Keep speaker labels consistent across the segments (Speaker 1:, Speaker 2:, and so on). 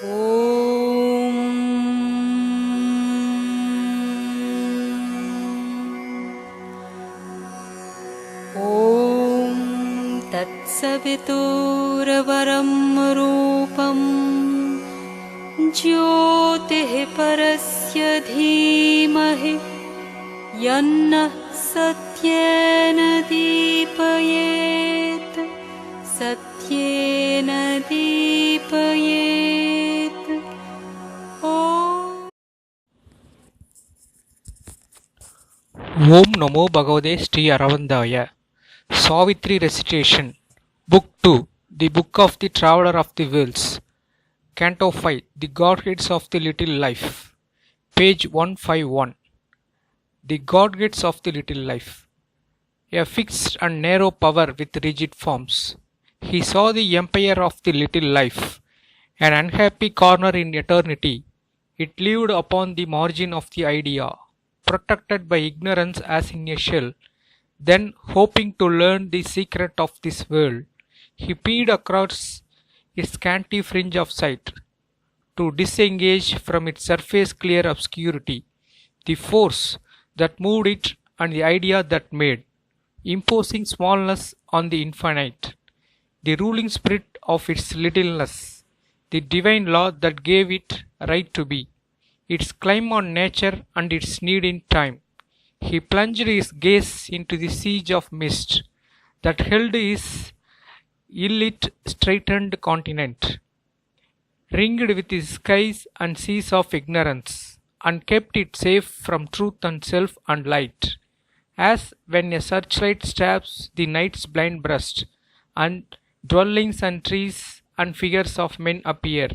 Speaker 1: ॐ तत्सवितुर्वरं रूपं ज्योतिः परस्य धीमहि यन्नः सत्येन दीपयेत् सत्येन दीपयेत्।
Speaker 2: Om Namo Bhagavate Sri Aravindaya. Savitri Recitation. Book 2. The Book of the Traveller of the Worlds. Canto 5. The Godheads of the Little Life. Page 151. The Godheads of the Little Life. A fixed and narrow power with rigid forms. He saw the empire of the little life, an unhappy corner in eternity. It lived upon the margin of the idea, protected by ignorance as in a shell. Then, hoping to learn the secret of this world, he peered across its scanty fringe of sight, to disengage from its surface clear obscurity the force that moved it and the idea that made, imposing smallness on the infinite, the ruling spirit of its littleness, the divine law that gave it right to be, its claim on nature and its need in time. He plunged his gaze into the siege of mist that held his ill-lit straitened continent, ringed with his skies and seas of ignorance, and kept it safe from truth and self and light, as when a searchlight stabs the night's blind breast, and dwellings and trees and figures of men appear,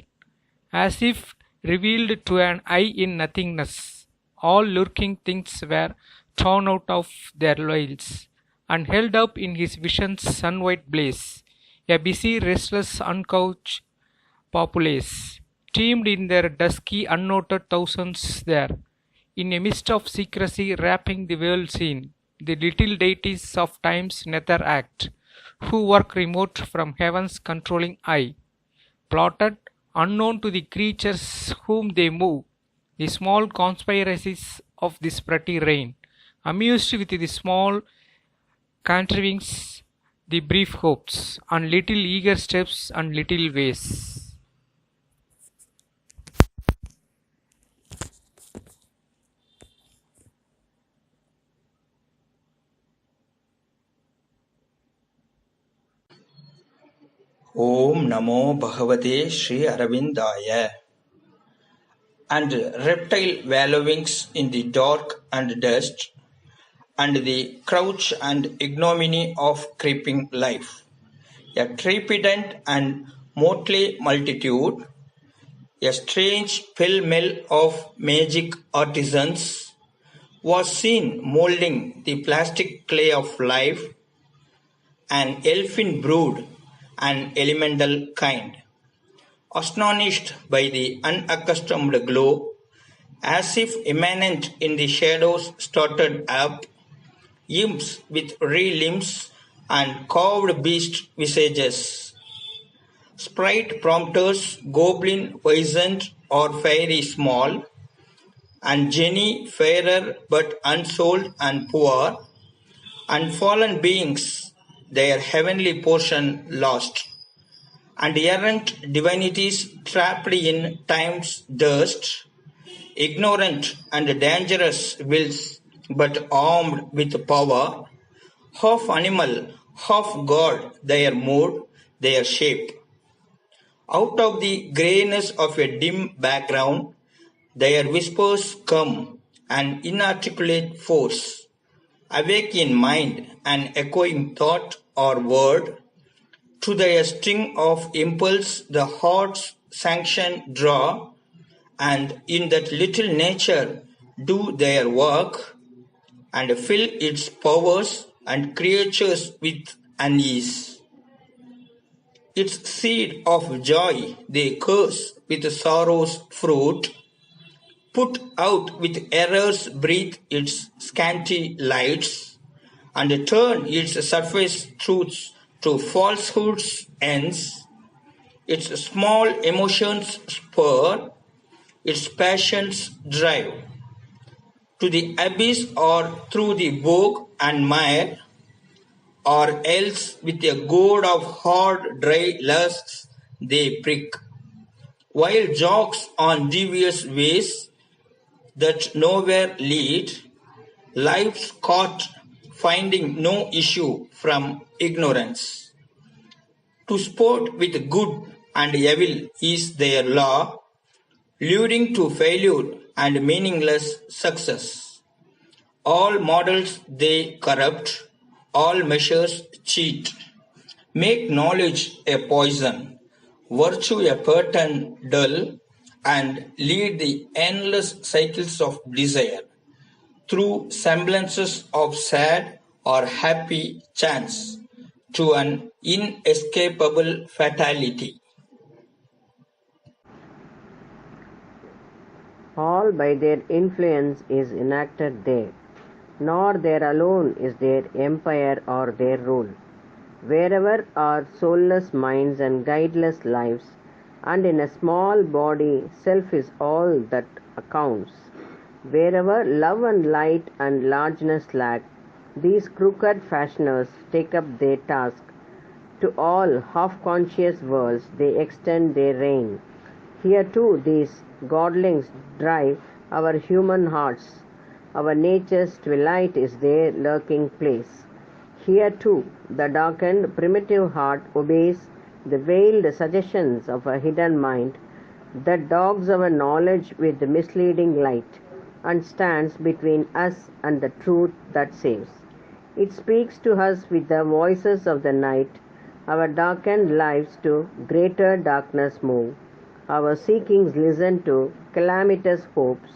Speaker 2: as if revealed to an eye in nothingness. All lurking things were torn out of their veils, and held up in his vision's sun-white blaze. A busy, restless, uncouched populace teemed in their dusky, unnoted thousands there, in a mist of secrecy wrapping the world scene, the little deities of time's nether act, who work remote from heaven's controlling eye, plotted, unknown to the creatures whom they move, the small conspiracies of this pretty reign, amused with the small contrivings, the brief hopes, and little eager steps and little ways.
Speaker 3: Om Namo Bhagavate Sri Aravindaya. And reptile wallowings in the dark and dust, and the crouch and ignominy of creeping life, a trepidant and motley multitude, a strange pell-mell of magic artisans, was seen moulding the plastic clay of life, an elfin brood, an elemental kind. Astonished by the unaccustomed glow, as if immanent in the shadows started up, imps with wry limbs and carved beast visages, sprite prompters, goblin wizened or fairy small, and genii fairer but unsouled and poor, and fallen beings, their heavenly portion lost, and errant divinities trapped in time's dust, ignorant and dangerous wills, but armed with power, half animal, half god, their mood, their shape. Out of the greyness of a dim background, their whispers come, an inarticulate force, awake in mind, an echoing thought or word. To their string of impulse the heart's sanction draw, and in that little nature do their work, and fill its powers and creatures with unease. Its seed of joy they curse with sorrow's fruit, put out with errors breathe its scanty lights, and turn its surface truths to falsehood's ends, its small emotions spur, its passions drive. To the abyss or through the bog and mire, or else with a goad of hard dry lusts they prick. While jogs on devious ways that nowhere lead, life's caught finding no issue from ignorance. To sport with good and evil is their law, luring to failure and meaningless success. All models they corrupt, all measures cheat. Make knowledge a poison, virtue a pattern dull, and lead the endless cycles of desire through semblances of sad or happy chance to an inescapable fatality.
Speaker 4: All by their influence is enacted there, nor there alone is their empire or their rule. Wherever are soulless minds and guideless lives, and in a small body self is all that accounts. Wherever love and light and largeness lack, these crooked fashioners take up their task. To all half-conscious worlds they extend their reign. Here too these godlings drive our human hearts. Our nature's twilight is their lurking place. Here too the darkened primitive heart obeys the veiled suggestions of a hidden mind that dogs our knowledge with misleading light and stands between us and the truth that saves. It speaks to us with the voices of the night. Our darkened lives to greater darkness move. Our seekings listen to calamitous hopes.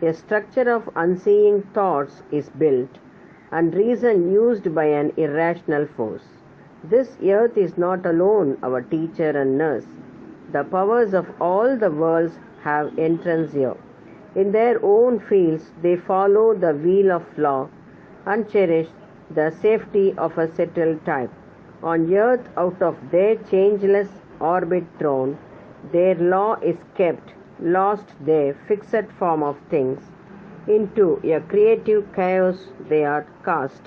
Speaker 4: A structure of unseeing thoughts is built, and reason used by an irrational force. This earth is not alone our teacher and nurse. The powers of all the worlds have entrance here. In their own fields they follow the wheel of law and cherish the safety of a settled type. On earth, out of their changeless orbit thrown, their law is kept, lost their fixed form of things. Into a creative chaos they are cast,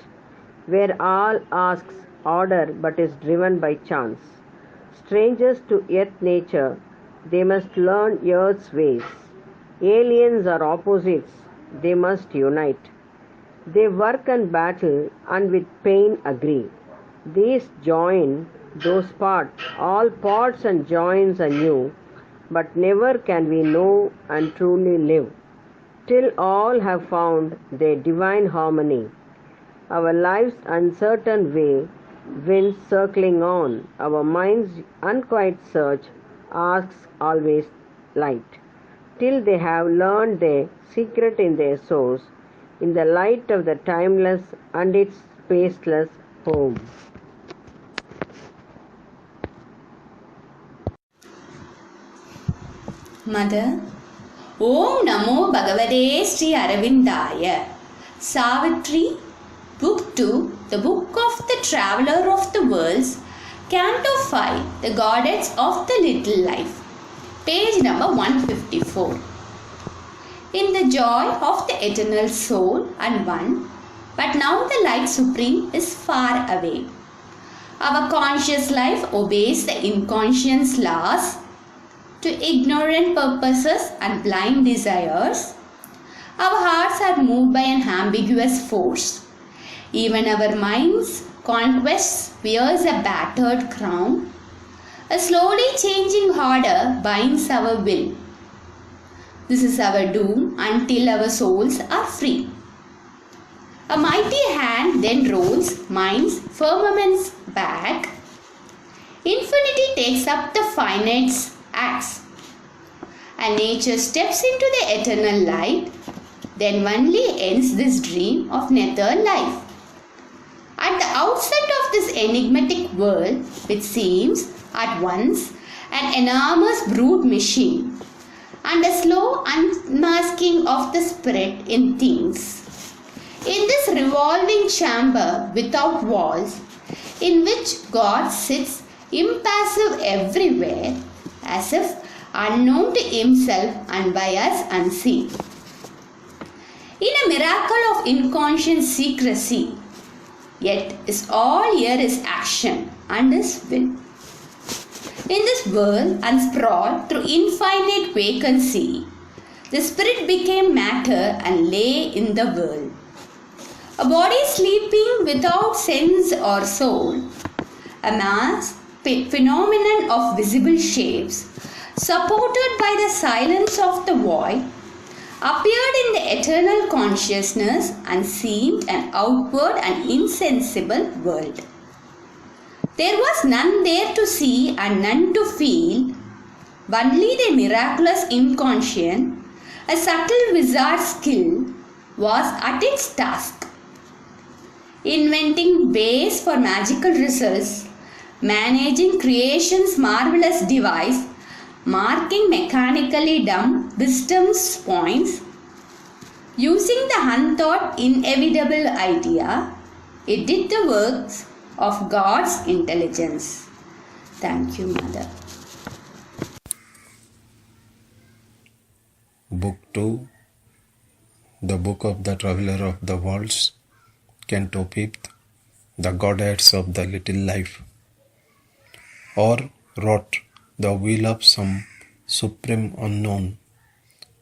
Speaker 4: where all asks order but is driven by chance. Strangers to earth nature, they must learn earth's ways. Aliens are opposites, they must unite. They work and battle and with pain agree. These join, those part, all parts and joins are new, but never can we know and truly live, till all have found their divine harmony. Our life's uncertain way winds circling on, our mind's unquiet search asks always light, till they have learned their secret in their source, in the light of the timeless and its spaceless home.
Speaker 5: Mother, Om Namo Bhagavate Sri Aurovindaya. Savitri, Book 2, the Book of the Traveller of the Worlds, Canto 5, the Godheads of the Little Life, page number 154. In the joy of the eternal soul and one, but now the light supreme is far away. Our conscious life obeys the inconscious laws to ignorant purposes and blind desires. Our hearts are moved by an ambiguous force. Even our mind's conquest wears a battered crown. A slowly changing order binds our will. This is our doom until our souls are free. A mighty hand then rolls mind's firmament's back. Infinity takes up the finite's axe, and nature steps into the eternal light. Then only ends this dream of nether life. At the outset of this enigmatic world, which seems at once an enormous brute machine and a slow unmasking of the spirit in things, in this revolving chamber without walls, in which God sits impassive everywhere, as if unknown to himself and by us unseen. In a miracle of inconscient secrecy, yet is all here is action and is will. In this world unsprawled through infinite vacancy, the spirit became matter and lay in the world. A body sleeping without sense or soul, a mass phenomenon of visible shapes, supported by the silence of the void, appeared in the eternal consciousness and seemed an outward and insensible world. There was none there to see and none to feel, only the miraculous inconscient, a subtle wizard's skill, was at its task, inventing ways for magical results, managing creation's marvelous device, marking mechanically dumb wisdom's points, using the unthought inevitable idea, it did the works of God's intelligence. Thank you, Mother.
Speaker 6: Book 2, The Book of the Traveler of the Worlds, Canto 5th, The Godheads of the Little Life. Or wrought the will of some supreme unknown,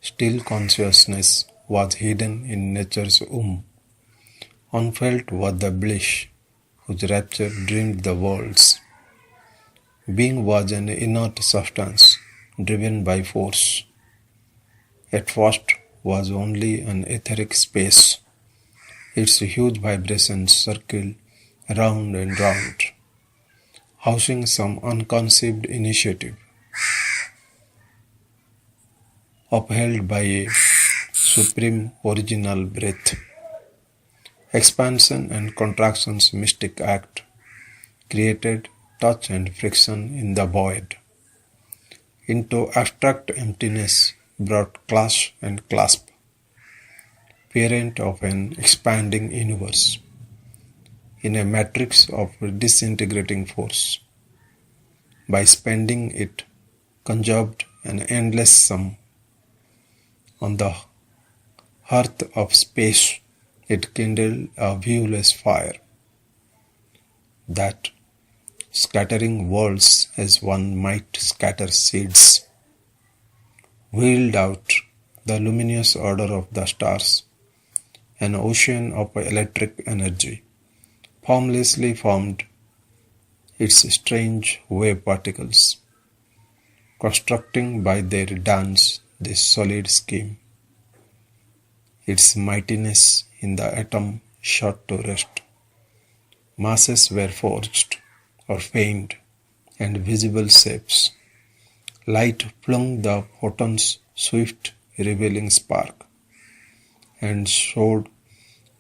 Speaker 6: still consciousness was hidden in nature's womb. Unfelt was the bliss whose rapture dreamed the worlds. Being was an inert substance driven by force. At first was only an etheric space. Its huge vibrations circled round and round, housing some unconceived initiative, upheld by a supreme original breath. Expansion and contraction's mystic act created touch and friction in the void. Into abstract emptiness brought clash and clasp, parent of an expanding universe, in a matrix of disintegrating force. By spending it, conjured an endless sum. On the hearth of space, it kindled a viewless fire, that, scattering worlds as one might scatter seeds, wheeled out the luminous order of the stars, an ocean of electric energy, formlessly formed its strange wave particles, constructing by their dance this solid scheme. Its mightiness in the atom shot to rest. Masses were forged or feigned, and visible shapes. Light flung the photon's swift revealing spark, and showed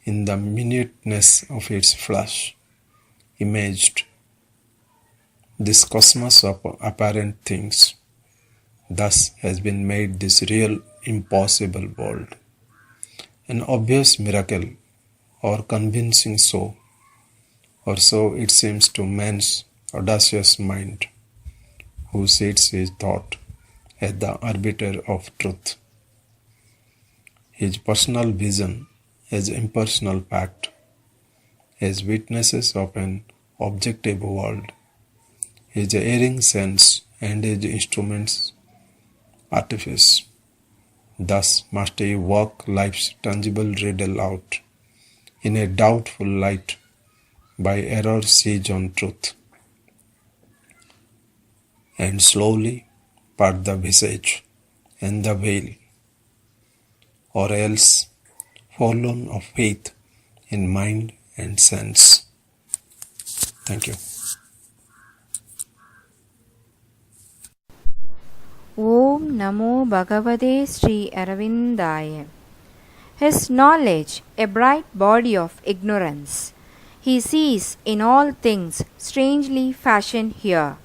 Speaker 6: in the minuteness of its flash, imaged this cosmos of apparent things. Thus has been made this real impossible world, an obvious miracle, or convincing so, or so it seems to man's audacious mind, who sets his thought as the arbiter of truth, his personal vision as impersonal fact, as witnesses of an objective world, his erring sense and his instruments artifice. Thus must he work life's tangible riddle out in a doubtful light by error siege on truth, and slowly part the visage and the veil, or else forlorn of faith in mind and sense. Thank you.
Speaker 7: Om Namo Bhagavate Sri Aravindaya. His knowledge, a bright body of ignorance, he sees in all things strangely fashioned here,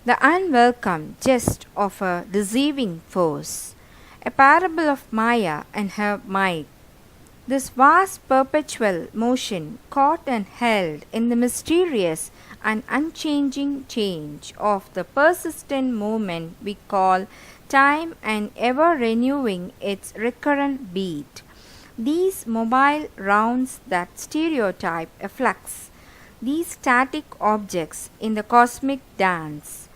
Speaker 7: the unwelcome jest of a deceiving force, a parable of Maya and her might. This vast perpetual motion caught and held in the mysterious and unchanging change of the persistent movement we call time and ever renewing its recurrent beat. These mobile rounds that stereotype a flux, these static objects in the cosmic dance,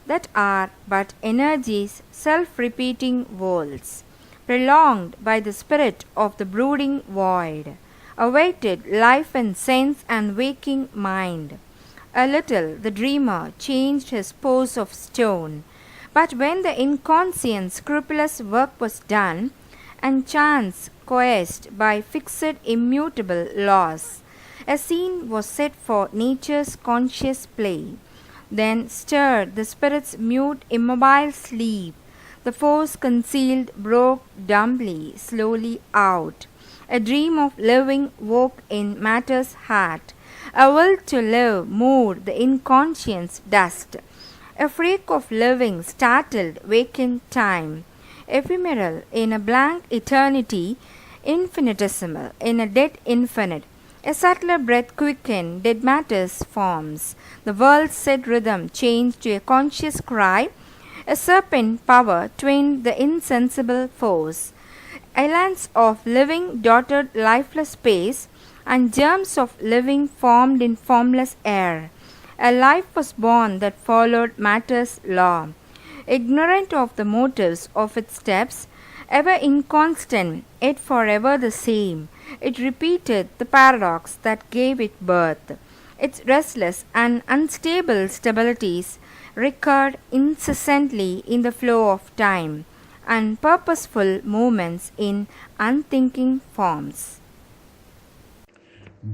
Speaker 7: that are but energies, self-repeating worlds, prolonged by the spirit of the brooding void, awaited life and sense and waking mind. A little the dreamer changed his pose of stone, but when the inconscient scrupulous work was done, and chance coerced by fixed immutable laws, a scene was set for nature's conscious play. Then stirred the spirit's mute immobile sleep, the force concealed broke dumbly, slowly out. A dream of living woke in matter's heart, a will to live moved the inconscious dust. A freak of living startled vacant time, ephemeral in a blank eternity, infinitesimal in a dead infinite. A subtler breath quickened dead matter's forms. The world's set rhythm changed to a conscious cry. A serpent power twinned the insensible force. Islands of living dotted lifeless space, and germs of living formed in formless air. A life was born that followed matter's law, ignorant of the motives of its steps, ever inconstant, yet forever the same. It repeated the paradox that gave it birth. Its restless and unstable stabilities recurred incessantly in the flow of time, and purposeful movements in unthinking forms.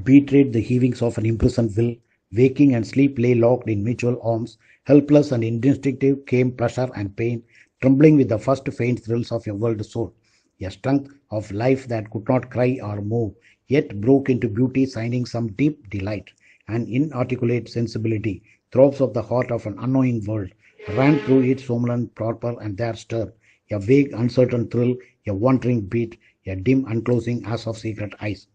Speaker 8: Betrayed the heavings of an imprisoned will, waking and sleep lay locked in mutual arms, helpless and instinctive came pleasure and pain, trembling with the first faint thrills of a world soul. A strength of life that could not cry or move, yet broke into beauty, signing some deep delight. An inarticulate sensibility, throbs of the heart of an unknowing world, ran through its somnolent torpor and there stirred. A vague, uncertain thrill, a wandering beat, a dim unclosing as of secret eyes.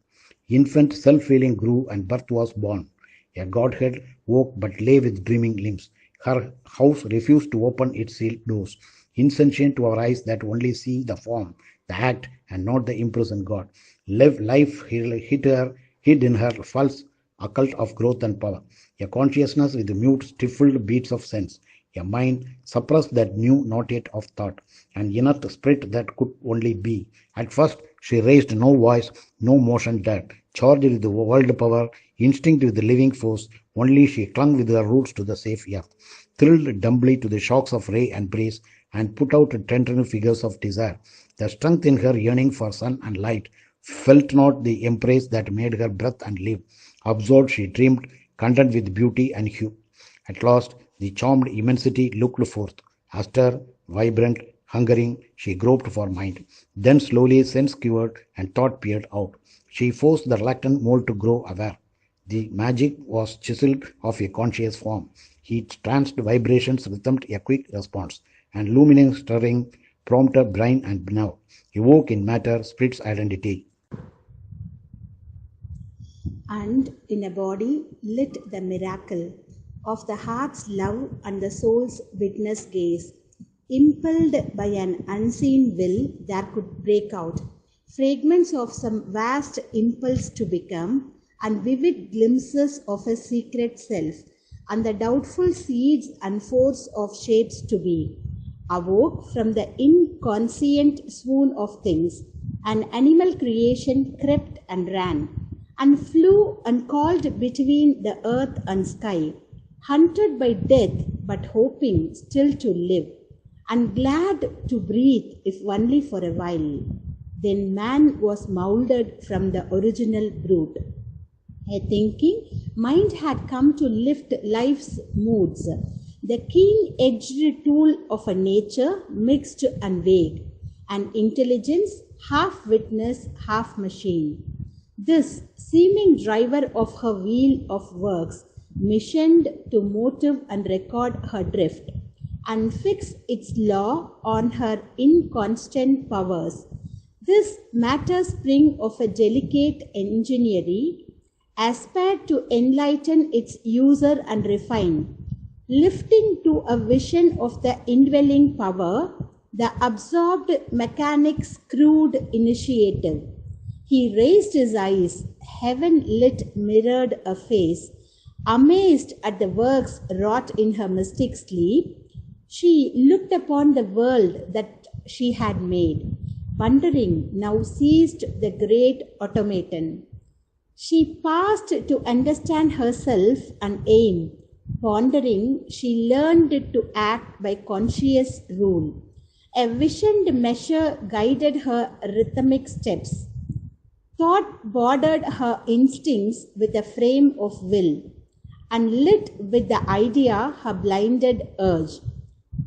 Speaker 8: Infant self-feeling grew and birth was born. A Godhead woke but lay with dreaming limbs. Her house refused to open its sealed doors, insentient to our eyes that only see the form, the act, and not the imprisoned God. Life hid in her false occult of growth and power. A consciousness with mute, stifled beats of sense. A mind suppressed that knew not yet of thought. An inert spirit that could only be. At first she raised no voice, no motion dared. Charged with the world power, instinct with the living force, only she clung with her roots to the safe earth, thrilled dumbly to the shocks of ray and breeze, and put out tender figures of desire. The strength in her yearning for sun and light felt not the embrace that made her breath and live. Absorbed she dreamed, content with beauty and hue. At last the charmed immensity looked forth. Astir, vibrant, hungering, she groped for mind. Then slowly sense quivered and thought peered out. She forced the reluctant mold to grow aware. The magic was chiseled of a conscious form. Its tranced vibrations rhythmed a quick response, and luminous stirring prompted brain and nerve, evoke in matter spirit's identity.
Speaker 9: And in a body lit the miracle of the heart's love and the soul's witness gaze. Impelled by an unseen will, there could break out fragments of some vast impulse to become, and vivid glimpses of a secret self, and the doubtful seeds and force of shapes to be. Awoke from the inconscient swoon of things, an animal creation crept and ran, and flew and called between the earth and sky, hunted by death but hoping still to live, and glad to breathe if only for a while. Then man was moulded from the original brute. A thinking mind had come to lift life's moods, the keen-edged tool of a nature mixed and vague, an intelligence half witness, half machine. This seeming driver of her wheel of works, missioned to motive and record her drift, and fix its law on her inconstant powers. This matter spring of a delicate engineering, aspired to enlighten its user and refine, lifting to a vision of the indwelling power, the absorbed mechanic's crude initiative. He raised his eyes, heaven-lit mirrored a face, amazed at the works wrought in her mystic sleep. She looked upon the world that she had made, wondering now seized the great automaton. She paused to understand herself and aim. Pondering, she learned to act by conscious rule. A visioned measure guided her rhythmic steps. Thought bordered her instincts with a frame of will, and lit with the idea her blinded urge.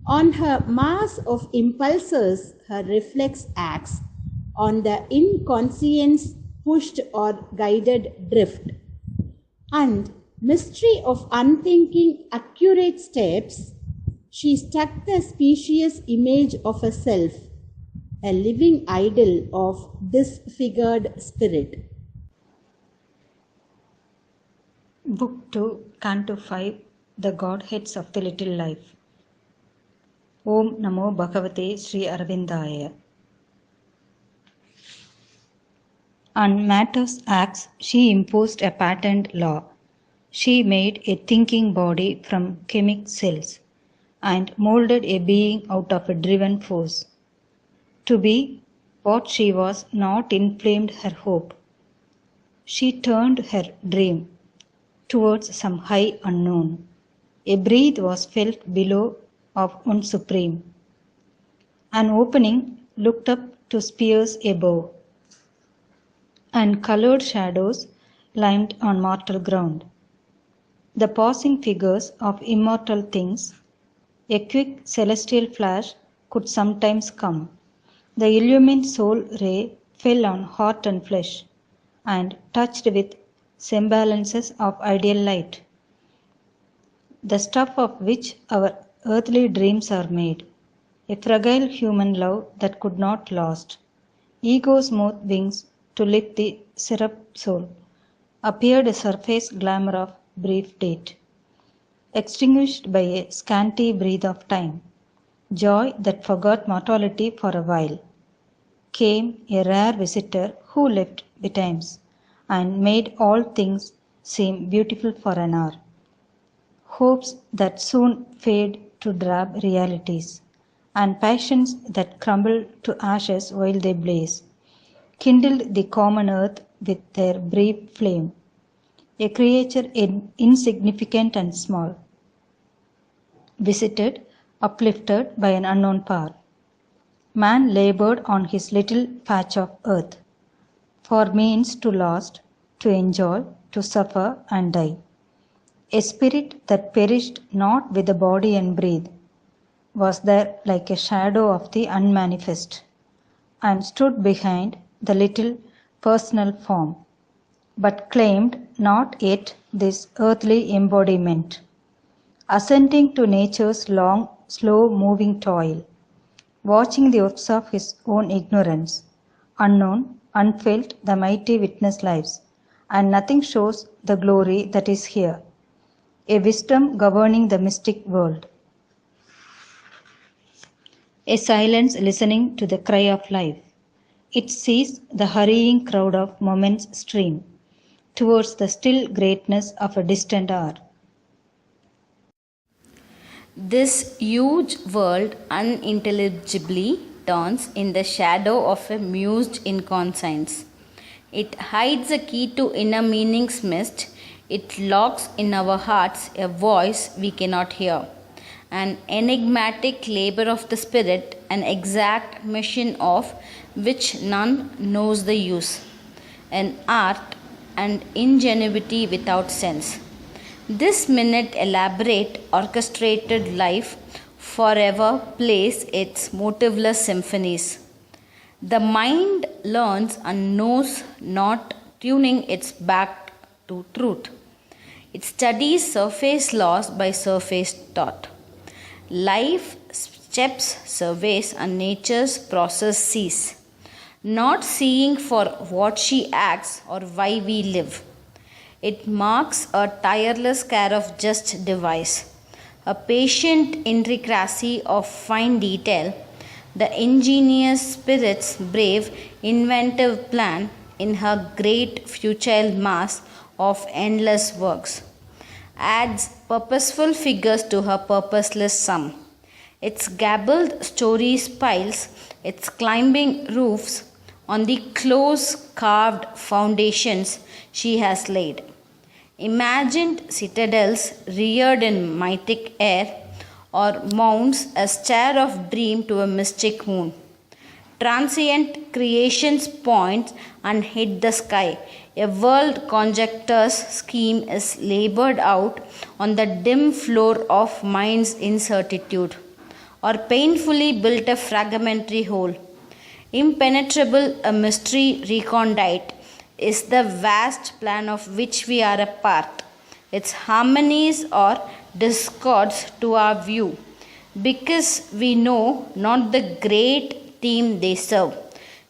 Speaker 9: On her mass of impulses, her reflex acts. On the inconscience pushed or guided drift. And mystery of unthinking accurate steps, she struck the specious image of a self, a living idol of disfigured spirit.
Speaker 10: Book 2, CANTO 5, The Godheads of the Little Life. Om Namo Bhagavate Sri Aravindaya. On matter's acts, she imposed a patent law. She made a thinking body from chemic cells and molded a being out of a driven force. To be what she was not inflamed her hope. She turned her dream towards some high unknown. A breath was felt below of one supreme. An opening looked up to spears above, and coloured shadows limned on mortal ground. The passing figures of immortal things, a quick celestial flash could sometimes come. The illumined soul ray fell on heart and flesh, and touched with semblances of ideal light, the stuff of which our earthly dreams are made, a fragile human love that could not last. Ego's smooth wings to lift the seraph soul, appeared a surface glamour of brief date, extinguished by a scanty breath of time. Joy that forgot mortality for a while. Came a rare visitor who left betimes, and made all things seem beautiful for an hour. Hopes that soon fade to drab realities, and passions that crumble to ashes while they blaze, kindled the common earth with their brief flame, a creature insignificant and small, visited, uplifted by an unknown power. Man labored on his little patch of earth, for means to last, to enjoy, to suffer and die. A spirit that perished not with the body and breath was there like a shadow of the unmanifest, and stood behind the little personal form, but claimed not yet this earthly embodiment, assenting to nature's long, slow-moving toil, watching the works of his own ignorance, unknown, unfelt the mighty witness lives, and nothing shows the glory that is here, a wisdom governing the mystic world, a silence listening to the cry of life. It sees the hurrying crowd of moments stream towards the still greatness of a distant hour.
Speaker 5: This huge world unintelligibly turns in the shadow of a mused inconscience. It hides a key to inner meaning's mist. It locks in our hearts a voice we cannot hear, an enigmatic labor of the spirit, an exact mission of which none knows the use, an art and ingenuity without sense. This minute elaborate orchestrated life forever plays its motiveless symphonies. The mind learns and knows not, tuning its back to truth. It studies surface laws by surface thought. Life steps surveys and nature's process sees, not seeing for what she acts or why we live. It marks a tireless care of just device, a patient intricacy of fine detail, the ingenious spirit's brave, inventive plan in her great futile mass of endless works adds purposeful figures to her purposeless sum. Its gabbled stories piles its climbing roofs on the close carved foundations she has laid. Imagined citadels reared in mythic air, or mounts a stare of dream to a mystic moon. Transient creations point and hit the sky. A world conjecture's scheme is labored out on the dim floor of mind's incertitude, or painfully built a fragmentary whole. Impenetrable, a mystery recondite, is the vast plan of which we are a part. Its harmonies or discords to our view, because we know not the great theme they serve.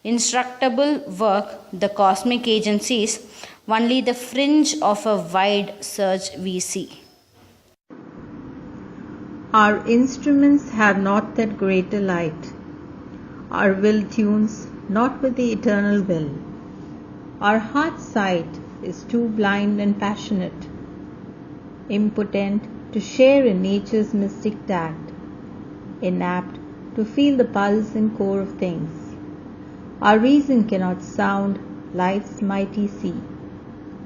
Speaker 5: Instructable work, the cosmic agencies, only the fringe of a wide surge we see.
Speaker 11: Our instruments have not that greater light. Our will tunes not with the eternal will. Our heart's sight is too blind and passionate, impotent to share in nature's mystic tact, inapt to feel the pulse and core of things. Our reason cannot sound life's mighty sea,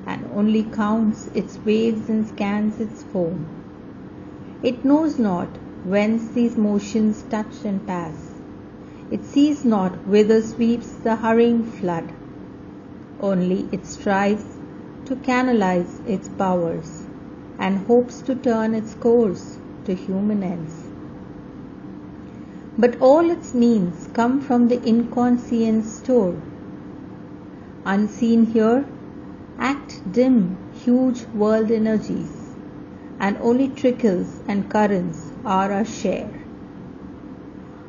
Speaker 11: and only counts its waves and scans its foam. It knows not whence these motions touch and pass. It sees not whither sweeps the hurrying flood. Only it strives to canalize its powers, and hopes to turn its course to human ends. But all its means come from the inconscient's store. Unseen here, act dim, huge world energies, and only trickles and currents are our share.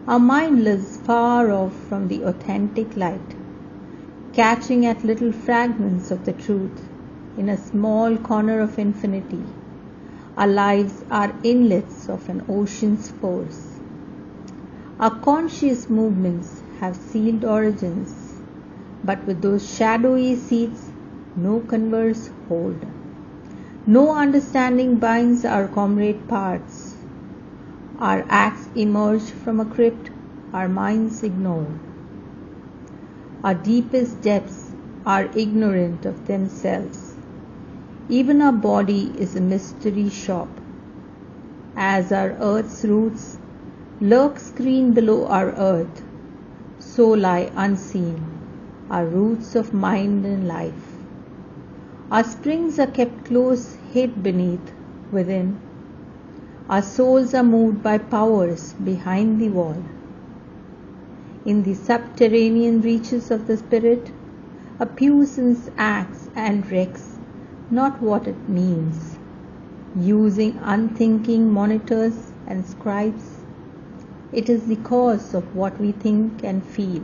Speaker 11: Our mind lives far off from the authentic light, catching at little fragments of the truth in a small corner of infinity. Our lives are inlets of an ocean's force. Our conscious movements have sealed origins, but with those shadowy seeds no converse hold. No understanding binds our comrade parts. Our acts emerge from a crypt our minds ignore. Our deepest depths are ignorant of themselves. Even our body is a mystery shop. As our earth's roots lurk screened below our earth, so lie unseen our roots of mind and life. Our springs are kept close hid beneath, within. Our souls are moved by powers behind the wall. In the subterranean reaches of the spirit, a puissance acts and recks not what it means, using unthinking monitors and scribes. It is the cause of what we think and feel.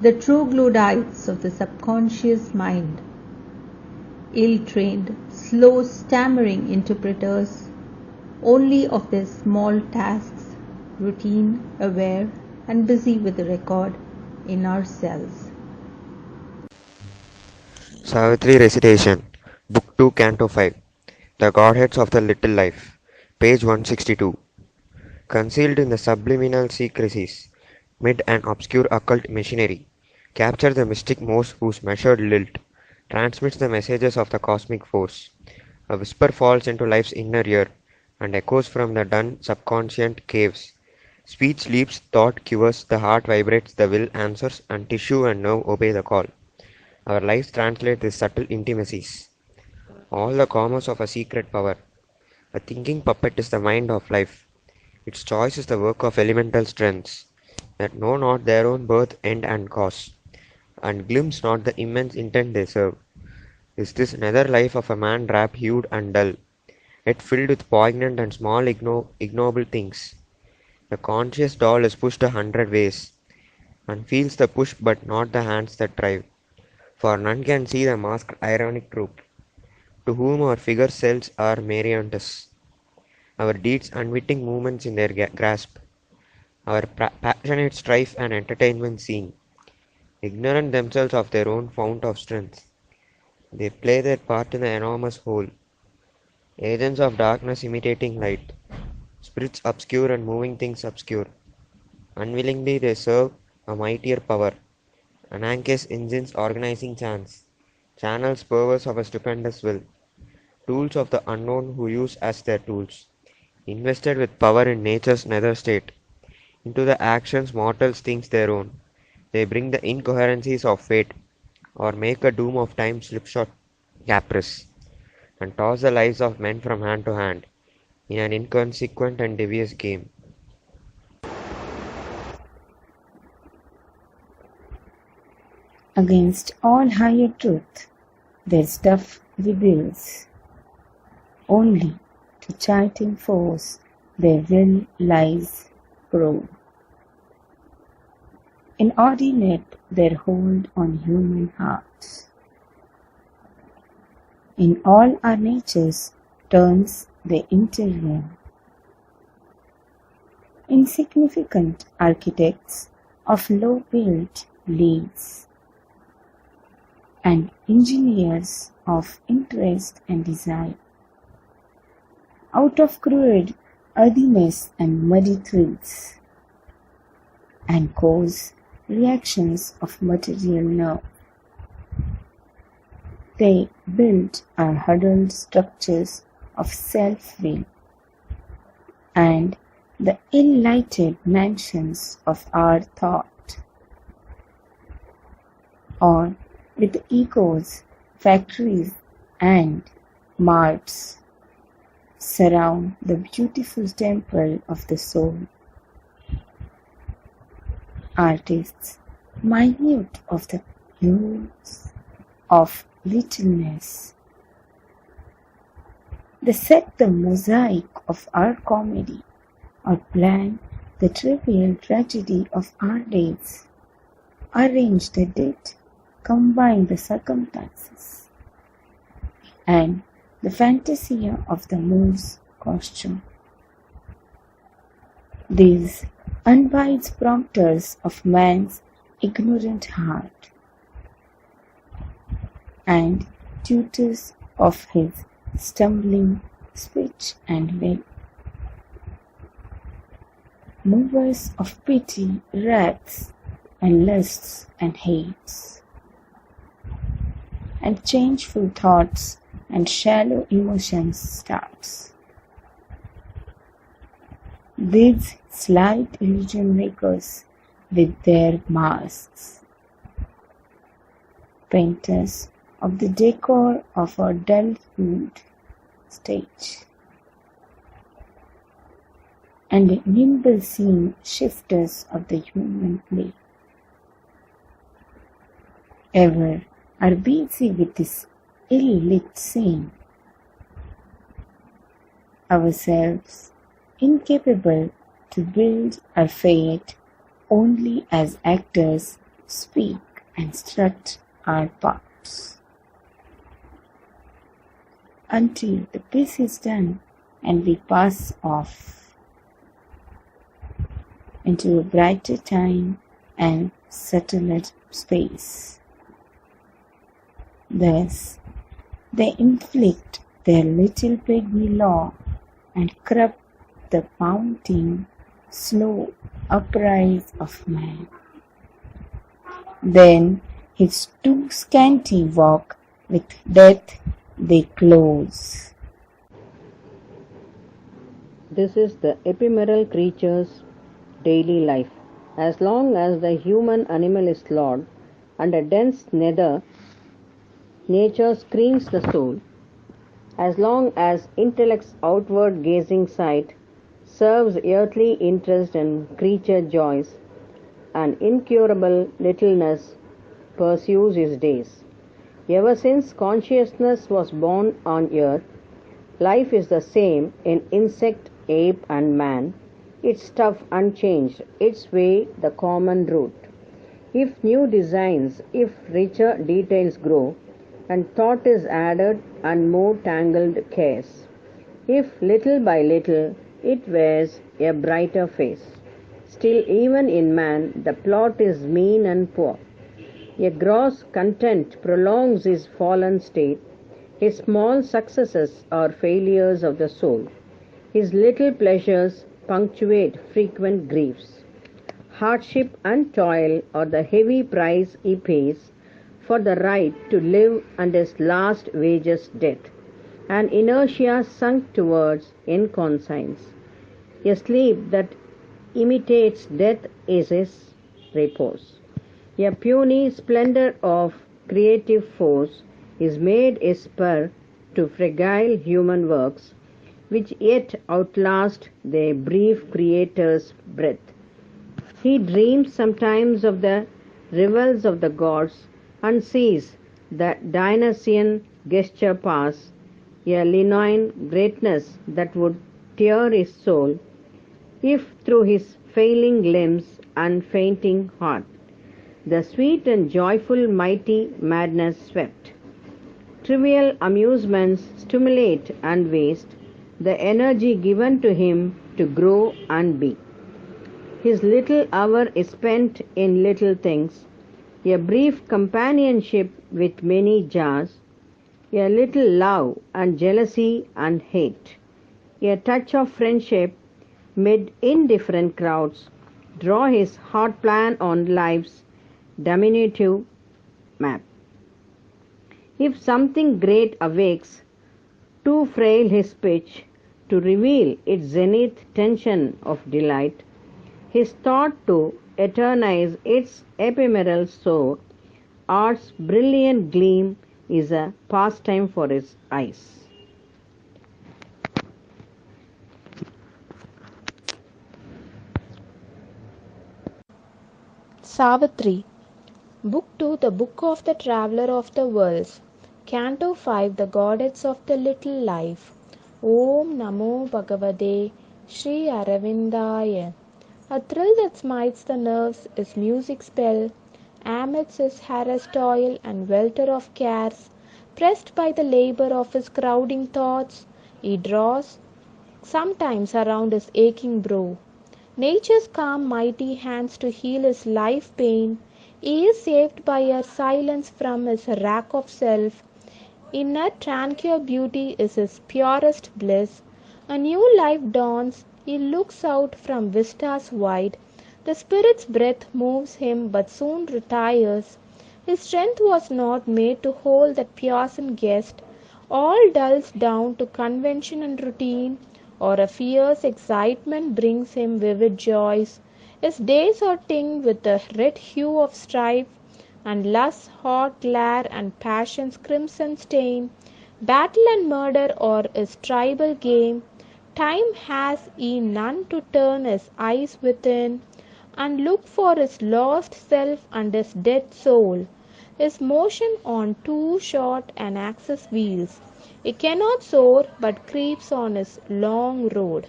Speaker 11: The troglodytes of the subconscious mind, ill-trained, slow, stammering interpreters only of their small tasks, routine, aware, and busy with the record in ourselves.
Speaker 12: Savitri Recitation, Book 2, Canto 5, The Godheads of the Little Life, page 162. Concealed in the subliminal secrecies, mid an obscure occult machinery, capture the mystic Morse whose measured lilt transmits the messages of the cosmic force. A whisper falls into life's inner ear and echoes from the dun subconscient caves. Speech leaps, thought quivers, the heart vibrates, the will answers, and tissue and nerve obey the call. Our lives translate these subtle intimacies. All the commerce of a secret power. A thinking puppet is the mind of life. Its choice is the work of elemental strengths that know not their own birth, end, and cause, and glimpse not the immense intent they serve. Is this nether life of a man drab-hued and dull, yet filled with poignant and small ignoble things? The conscious doll is pushed 100 ways, and feels the push but not the hands that drive, for none can see the masked ironic truth. to whom our figure selves are marionettes, our deeds unwitting movements in their grasp, our passionate strife and entertainment scene. Ignorant themselves of their own fount of strength, they play their part in the enormous whole, agents of darkness imitating light, spirits obscure and moving things obscure. Unwillingly they serve a mightier power, Ananke's engines organizing chance, channels powers of a stupendous will, tools of the unknown who use as their tools, invested with power in nature's nether state. Into the actions mortals think their own, they bring the incoherencies of fate, or make a doom of time slipshod caprice, and toss the lives of men from hand to hand, in an inconsequent and devious game.
Speaker 13: Against all higher truth, their stuff rebels. Only to chiding force their will lies prone. Inordinate their hold on human hearts. In all our natures turns they intervene. Insignificant architects of low-built leaves, and engineers of interest and desire, out of crude earthiness and muddy thrills, and cause reactions of material nerve. They build our huddled structures of self-will, and the ill-lighted mansions of our thought, or with egos, factories, and marts surround the beautiful temple of the soul. Artists, minute of the hues of littleness, they set the mosaic of our comedy, or plan the trivial tragedy of our days, arrange the date, combine the circumstances, and the fantasia of the move's costume. These unwise prompters of man's ignorant heart, and tutors of his stumbling speech and will, movers of pity, wraths, and lusts and hates, and changeful thoughts and shallow emotions starts. These slight illusion makers with their masks, painters of the decor of our dull-hued stage, and nimble scene shifters of the human play, ever are busy with this ill-lit scene, ourselves incapable to build our fate, only as actors speak and strut our parts, until the piece is done and we pass off into a brighter time and subtler space. Thus, they inflict their little pygmy law and corrupt the mounting, slow uprise of man. Then his too scanty walk with death they close.
Speaker 4: This is the ephemeral creature's daily life. As long as the human animal is lord, under dense nether, nature screens the soul. As long as intellect's outward gazing sight serves earthly interest and creature joys, and incurable littleness pursues his days. Ever since consciousness was born on earth, life is the same in insect, ape, and man, its stuff unchanged, its way the common route. If new designs, if richer details grow, and thought is added and more tangled cares. If little by little it wears a brighter face, still even in man the plot is mean and poor. A gross content prolongs his fallen state. His small successes are failures of the soul. His little pleasures punctuate frequent griefs. Hardship and toil are the heavy price he pays for the right to live, and his last wages death, and inertia sunk towards inconscience. A sleep that imitates death is his repose. A puny splendor of creative force is made a spur to fragile human works, which yet outlast their brief Creator's breath. He dreams sometimes of the revels of the gods, and sees the Dionysian gesture pass, a leonine greatness that would tear his soul, if through his failing limbs and fainting heart the sweet and joyful mighty madness swept. Trivial amusements stimulate and waste the energy given to him to grow and be. His little hour is spent in little things, a brief companionship with many jars, a little love and jealousy and hate, a touch of friendship mid indifferent crowds, draw his hard plan on life's diminutive map. If something great awakes, too frail his pitch to reveal its zenith tension of delight, his thought to eternize its ephemeral soar, art's brilliant gleam is a pastime for his eyes.
Speaker 14: Savitri, Book 2, The Book of the Traveler of the Worlds, Canto 5, The Godheads of the Little Life. Om Namo Bhagavate Sri Aravindaya. A thrill that smites the nerves is music spell, amidst his harassed toil and welter of cares, pressed by the labor of his crowding thoughts, he draws sometimes around his aching brow. Nature's calm mighty hands to heal his life pain, he is saved by her silence from his rack of self. In her tranquil beauty is his purest bliss. A new life dawns, he looks out from vistas wide. The Spirit's breath moves him but soon retires. His strength was not made to hold that puissant guest. All dulls down to convention and routine, or a fierce excitement brings him vivid joys. His days are tinged with the red hue of strife, and lust's hot glare and passion's crimson stain. Battle and murder are his tribal game. Time has he none to turn his eyes within, and look for his lost self and his dead soul. His motion on too short an axis wheels. He cannot soar, but creeps on his long road.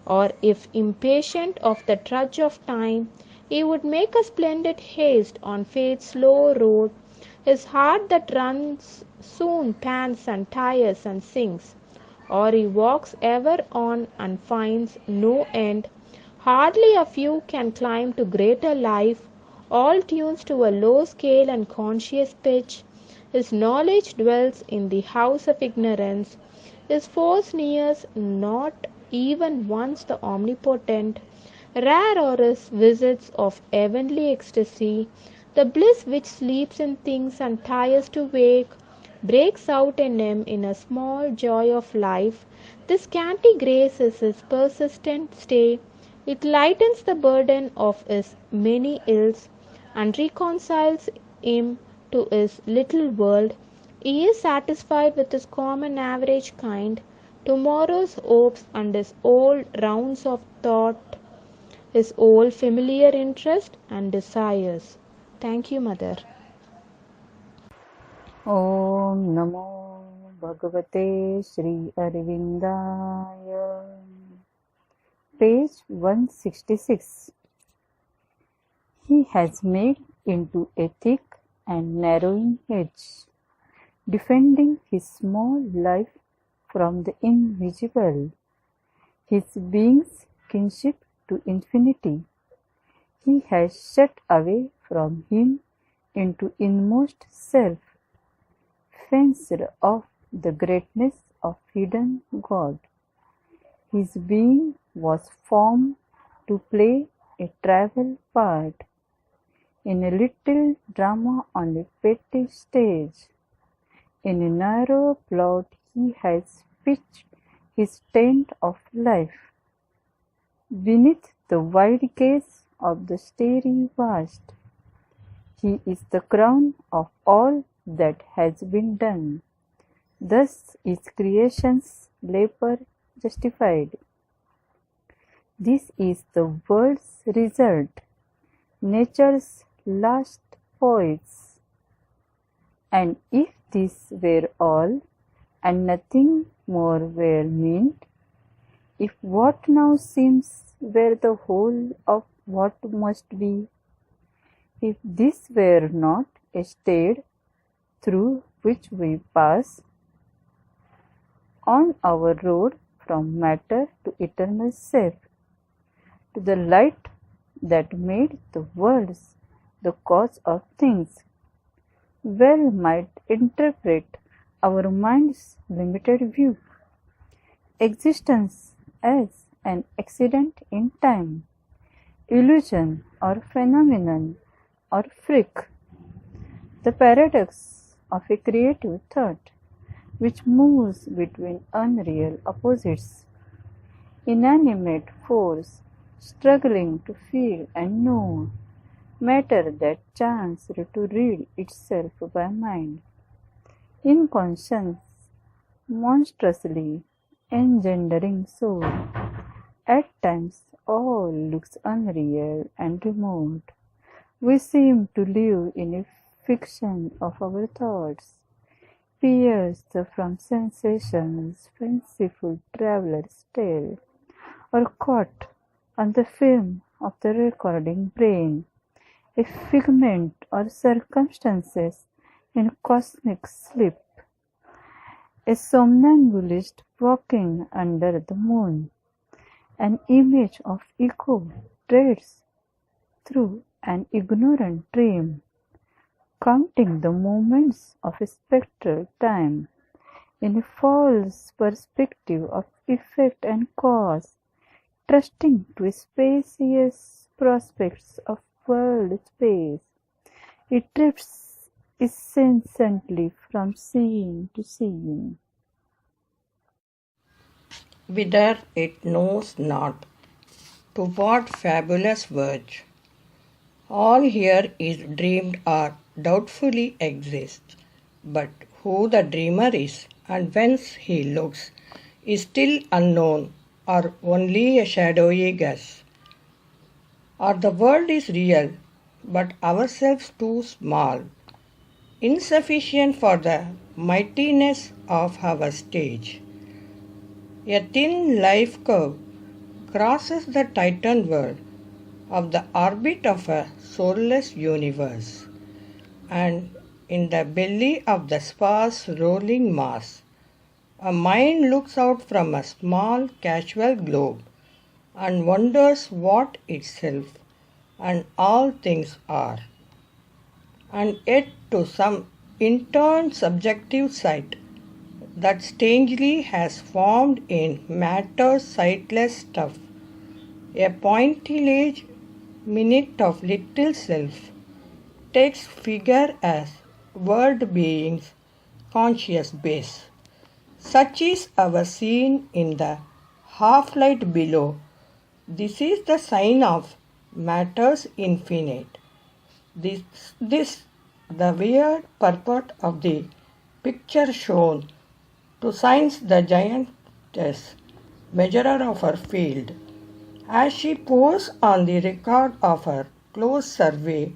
Speaker 14: Or if impatient of the trudge of time, he would make a splendid haste on fate's slow road. His heart that runs soon pants and tires and sinks. Or he walks ever on and finds no end. Hardly a few can climb to greater life, all tunes to a low scale and conscious pitch. His knowledge dwells in the house of ignorance. His force nears not even once the omnipotent. Rare are his visits of heavenly ecstasy. The bliss which sleeps in things and tires to wake breaks out in him in a small joy of life. This scanty grace is his persistent stay. It lightens the burden of his many ills and reconciles him to his little world. He is satisfied with his common average kind, tomorrow's hopes and his old rounds of thought, his old familiar interest and desires. Thank you, Mother.
Speaker 13: Om Namo Bhagavate Sri Arvindaya. Page 166. He has made into a thick and narrowing hedge
Speaker 15: defending his small life from the invisible, his being's kinship to infinity. He has shut away from him into inmost self, fenced off the greatness of hidden God. His being was formed to play a trivial part in a little drama on a petty stage. In a narrow plot he has pitched his tent of life. Beneath the wide gaze of the starry vast, he is the crown of all that has been done. Thus is creation's labor justified. This is the world's result, nature's last poise. And if this were all, and nothing more were meant, if what now seems were the whole of what must be, if this were not a state through which we pass on our road from matter to eternal self, to the light that made the worlds the cause of things, well might interpret our mind's limited view existence as an accident in time, illusion or phenomenon or freak, the paradox of a creative thought which moves between unreal opposites, inanimate force struggling to feel and know, matter that chanced to read itself by mind, inconscience monstrously engendering soul. At times all looks unreal and remote. We seem to live in a fiction of our thoughts, pierced from sensations fanciful travelers tell, or caught on the film of the recording brain, a figment or circumstances in cosmic sleep, a somnambulist walking under the moon, an image of echo treads through an ignorant dream, counting the moments of a spectral time in a false perspective of effect and cause, trusting to spacious prospects of world space. It drifts incessantly from scene to scene,
Speaker 16: whither it knows not, to what fabulous verge. All here is dreamed or doubtfully exists, but who the dreamer is and whence he looks is still unknown or only a shadowy guess. Or the world is real, but ourselves too small, insufficient for the mightiness of our stage. A thin life curve crosses the titan world of the orbit of a soulless universe, and in the belly of the sparse rolling mass, a mind looks out from a small casual globe and wonders what itself and all things are. And yet to some interned subjective sight that strangely has formed in matter's sightless stuff, a pointillage minute of little self takes figure as world being's conscious base. Such is our scene in the half-light below. This is the sign of matter's infinite. This the weird purport of the picture shown to science the giantess, measurer of her field, as she poses on the record of her close survey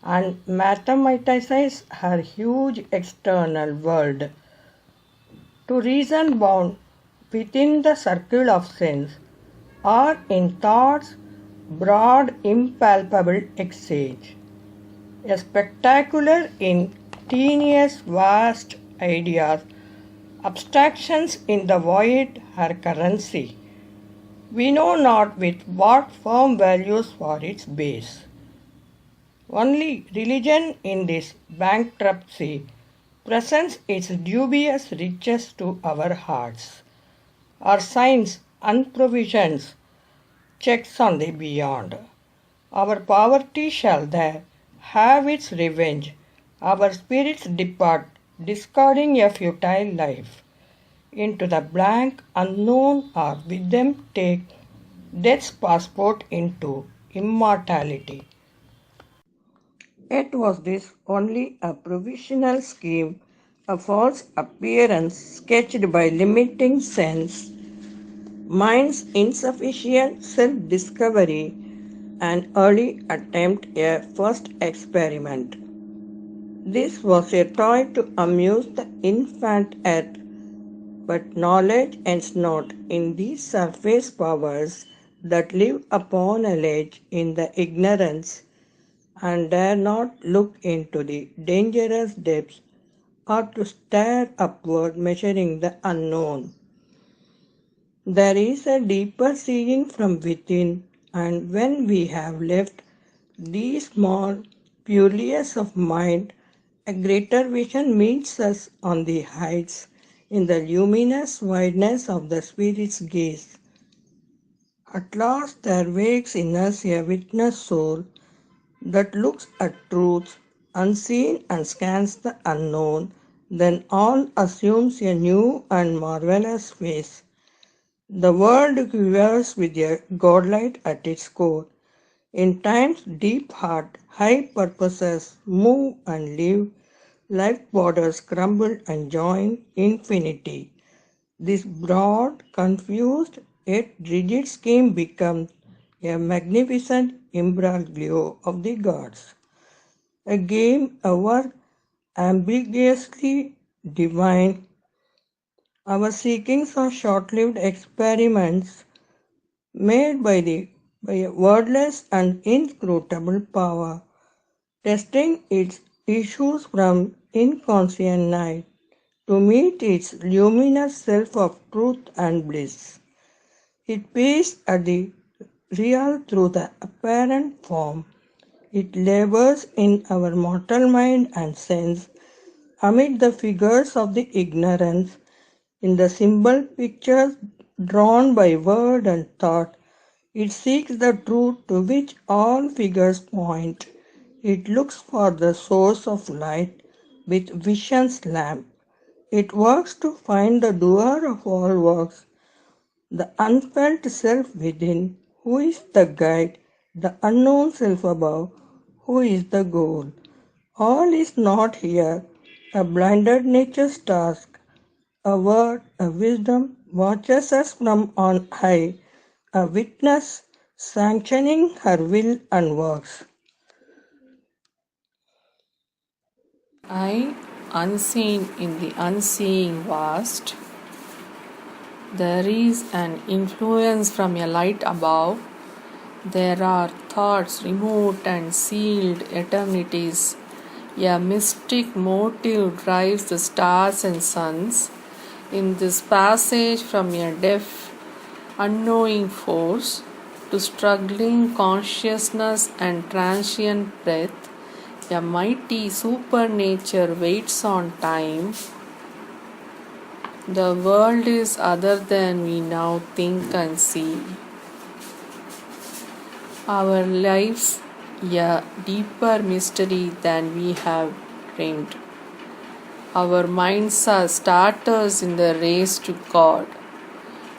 Speaker 16: and mathematizes her huge external world. To reason bound within the circle of sense, or in thought's broad impalpable exchange, a spectacular in tenuous vast ideas, abstractions in the void her currency. We know not with what firm values for its base. Only religion in this bankruptcy presents its dubious riches to our hearts. Our science unprovisions checks on the beyond. Our poverty shall there have its revenge. Our spirits depart, discarding a futile life, into the blank unknown, or with them take death's passport into immortality. Yet was this only a provisional scheme, a false appearance sketched by limiting sense, mind's insufficient self-discovery, an early attempt, a first experiment. This was a toy to amuse the infant earth, but knowledge ends not in these surface powers that live upon a ledge in the ignorance and dare not look into the dangerous depths or to stare upward measuring the unknown. There is a deeper seeing from within, and when we have left these small purlieus of mind, a greater vision meets us on the heights in the luminous wideness of the Spirit's gaze. At last there wakes in us a witness soul that looks at truths unseen and scans the unknown, then all assumes a new and marvelous face. The world quivers with a godlight at its core. In time's deep heart, high purposes move and live, life borders crumble and join infinity. This broad, confused, yet rigid scheme becomes a magnificent imbroglio of the gods, a game ever ambiguously divine. Our seekings are short-lived experiments made by a wordless and inscrutable power, testing its issues from inconscient night to meet its luminous self of truth and bliss. It pays at the real through the apparent form. It labors in our mortal mind and sense, amid the figures of the ignorance, in the symbol pictures drawn by word and thought. It seeks the truth to which all figures point. It looks for the source of light with vision's lamp. It works to find the doer of all works, the unfelt self within, who is the guide, the unknown self above, who is the goal. All is not here, a blinded nature's task. A word, a wisdom watches us from on high, a witness sanctioning her will and works.
Speaker 17: I, unseen in the unseeing vast, there is an influence from a light above. There are thoughts remote and sealed eternities. A mystic motive drives the stars and suns. In this passage from a deaf, unknowing force to struggling consciousness and transient breath, a mighty supernature waits on time. The world is other than we now think and see. Our lives a deeper mystery than we have dreamed. Our minds are starters in the race to God.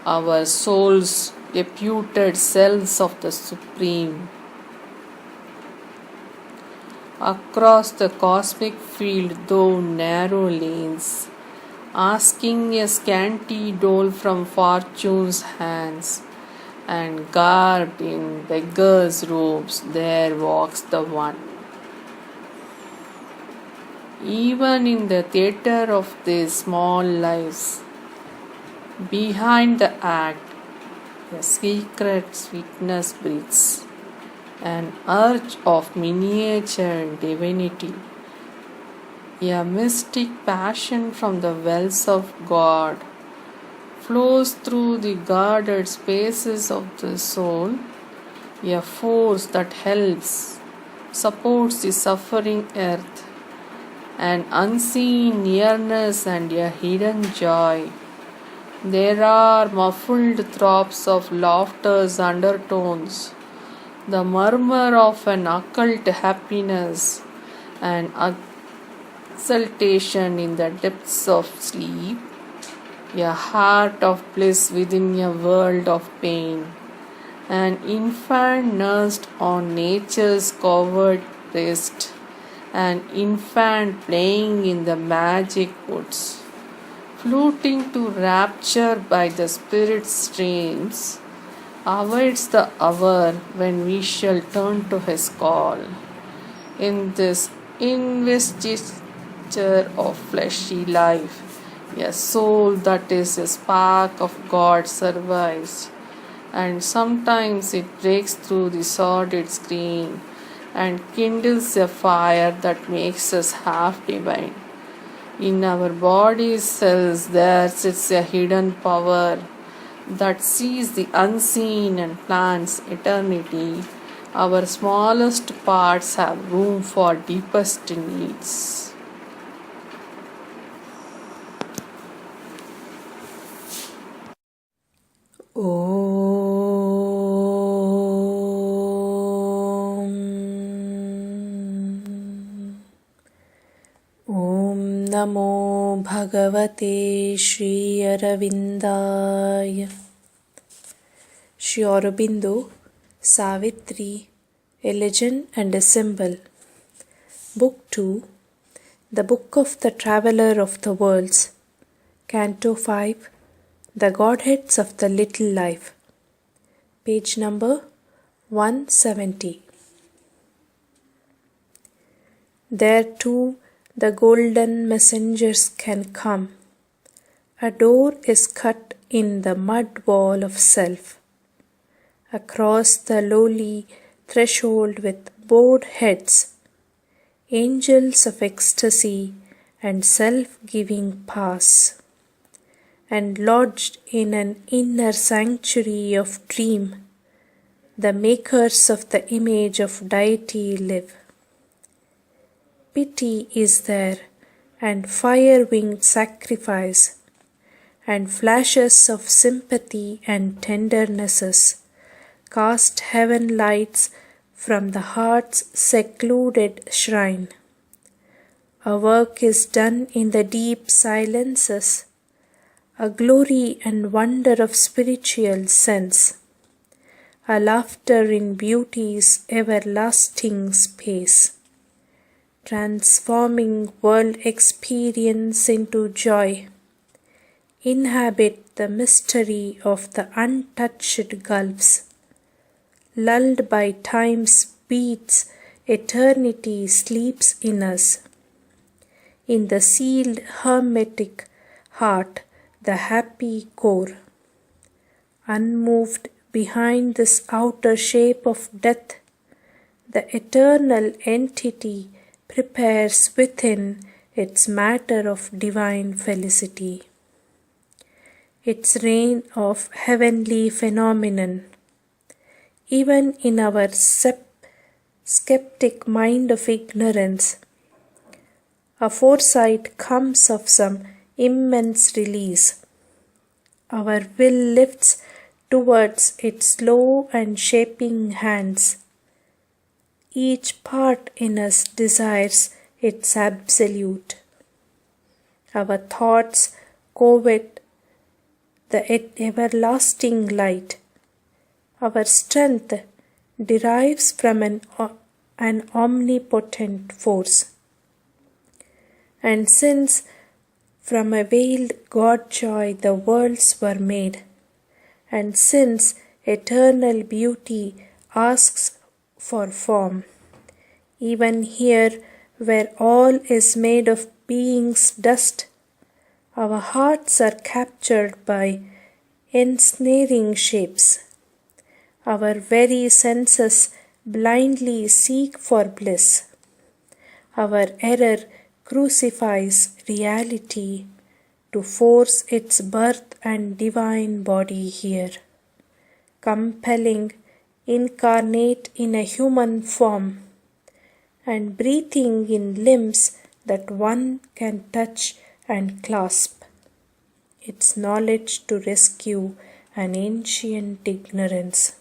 Speaker 17: Our souls deputed selves of the Supreme. Across the cosmic field, though narrow lanes, asking a scanty dole from fortune's hands, and garbed in beggar's robes, there walks the one. Even in the theatre of these small lives, behind the act, a secret sweetness breathes, an urge of miniature divinity, A mystic passion from the wells of God flows through the guarded spaces of the soul, a force that helps, supports the suffering earth, an unseen nearness and a hidden joy. There are muffled throbs of laughter's undertones, the murmur of an occult happiness, an exultation in the depths of sleep, a heart of bliss within a world of pain, an infant nursed on nature's covered breast, an infant playing in the magic woods, fluting to rapture by the spirit's streams, awaits the hour when we shall turn to his call. In this investiture of fleshy life, a soul that is a spark of God survives, and sometimes it breaks through the sordid screen and kindles a fire that makes us half divine. In our body's cells there sits a hidden power that sees the unseen and plans eternity. Our smallest parts have room for deepest needs.
Speaker 14: ॐ नमो भगवते Shri अरविन्दाय. Sri Aurobindo, Savitri, a Legend and a Symbol. Book 2, The Book of the Traveller of the Worlds. Canto 5, The Godheads of the Little Life. Page number 170. There too the golden messengers can come. A door is cut in the mud wall of self. Across the lowly threshold with bowed heads, angels of ecstasy and self-giving pass, and lodged in an inner sanctuary of dream, the makers of the image of deity live. Pity is there, and fire-winged sacrifice, and flashes of sympathy and tendernesses cast heaven lights from the heart's secluded shrine. A work is done in the deep silences, a glory and wonder of spiritual sense, a laughter in beauty's everlasting space, transforming world experience into joy, inhabit the mystery of the untouched gulfs. Lulled by time's beats, eternity sleeps in us. In the sealed hermetic heart, the happy core. Unmoved behind this outer shape of death, the eternal entity prepares within its matter of divine felicity. Its reign of heavenly phenomenon. Even in our skeptic mind of ignorance, a foresight comes of some immense release. Our will lifts towards its slow and shaping hands. Each part in us desires its absolute. Our thoughts covet the everlasting light. Our strength derives from an omnipotent force. And since from a veiled God joy the worlds were made, and since eternal beauty asks for form, even here where all is made of being's dust, our hearts are captured by ensnaring shapes. Our very senses blindly seek for bliss. Our error crucifies reality to force its birth and divine body here, compelling incarnate in a human form and breathing in limbs that one can touch and clasp, its knowledge to rescue an ancient ignorance.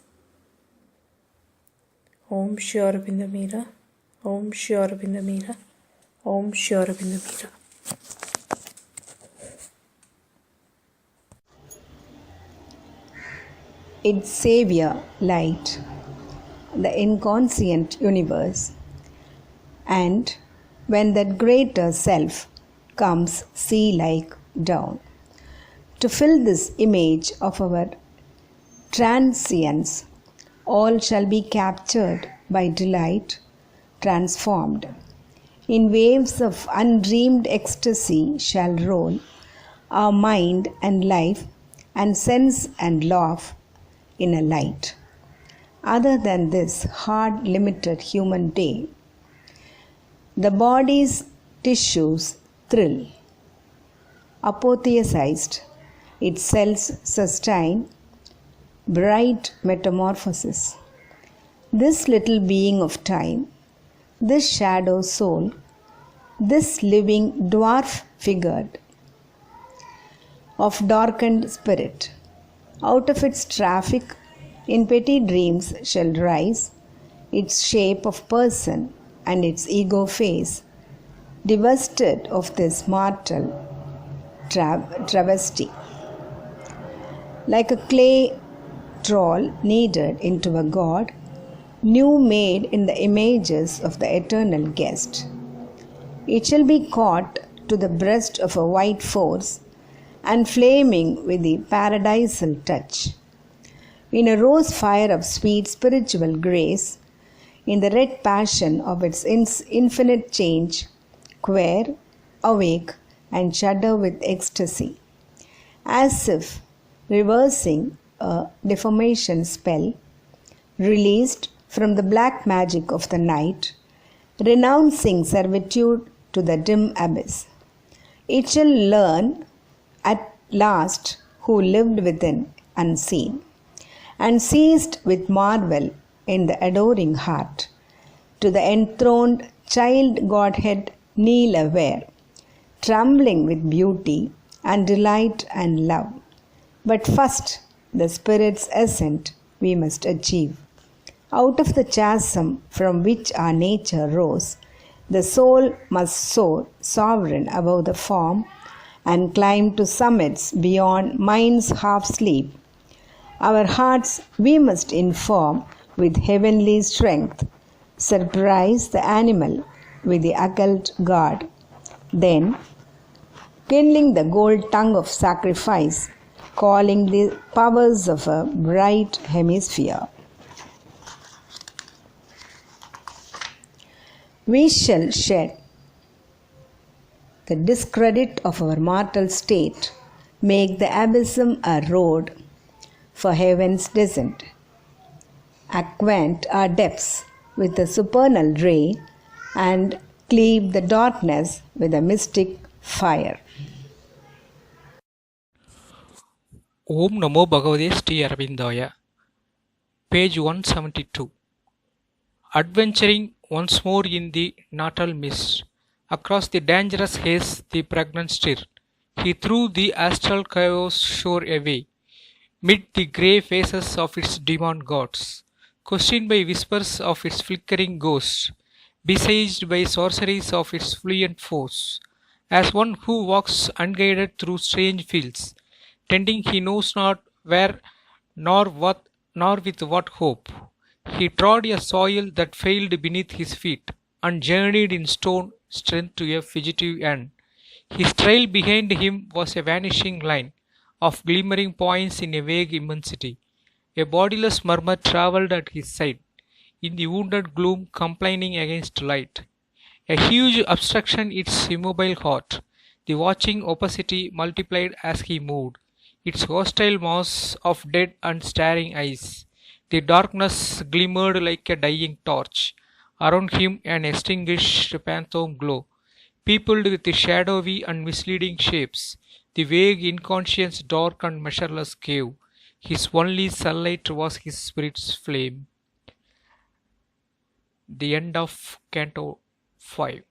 Speaker 14: Om Shri Aurobindo Mira, Om Shri Aurobindo Mira, Om Shri Aurobindo Mira.
Speaker 9: Its savior, light, the inconscient universe, and when that greater self comes sea-like down, to fill this image of our transience, all shall be captured by delight, transformed. In waves of undreamed ecstasy shall roll our mind and life and sense and love in a light. Other than this hard limited human day, the body's tissues thrill, apotheosized, its cells sustain bright metamorphosis. This little being of time, this shadow soul, this living dwarf figured of darkened spirit, out of its traffic in petty dreams shall rise its shape of person and its ego face, divested of this mortal travesty. Like a clay troll kneaded into a god, new made in the images of the eternal guest, it shall be caught to the breast of a white force and flaming with the paradisal touch. In a rose fire of sweet spiritual grace, in the red passion of its infinite change, queer, awake, and shudder with ecstasy, as if reversing a deformation spell, released from the black magic of the night, renouncing servitude to the dim abyss. It shall learn at last who lived within unseen, and seized with marvel in the adoring heart, to the enthroned child Godhead kneel aware, trembling with beauty and delight and love. But first, the Spirit's ascent we must achieve. Out of the chasm from which our nature rose, the soul must soar sovereign above the form and climb to summits beyond mind's half sleep. Our hearts we must inform with heavenly strength, surprise the animal with the occult God, then, kindling the gold tongue of sacrifice, calling the powers of a bright hemisphere, we shall shed the discredit of our mortal state, make the abysm a road for heaven's descent, acquaint our depths with the supernal ray, and cleave the darkness with a mystic fire.
Speaker 2: Om Namo Bhagavate Sri Arabindaya. Page 172. Adventuring once more in the natal mist, across the dangerous haze, the pregnant stir, he threw the astral chaos shore away, mid the grey faces of its demon gods, questioned by whispers of its flickering ghosts, besieged by sorceries of its fluent foes, as one who walks unguided through strange fields, tending he knows not where nor what nor with what hope. He trod a soil that failed beneath his feet, and journeyed in stone strength to a fugitive end. His trail behind him was a vanishing line of glimmering points in a vague immensity. A bodiless murmur travelled at his side, in the wounded gloom complaining against light. A huge obstruction its immobile heart. The watching opacity multiplied as he moved, its hostile mass of dead and staring eyes. The darkness glimmered like a dying torch. Around him an extinguished phantom glow, peopled with shadowy and misleading shapes. The vague inconscience dark and measureless cave. His only sunlight was his spirit's flame. The end of Canto 5.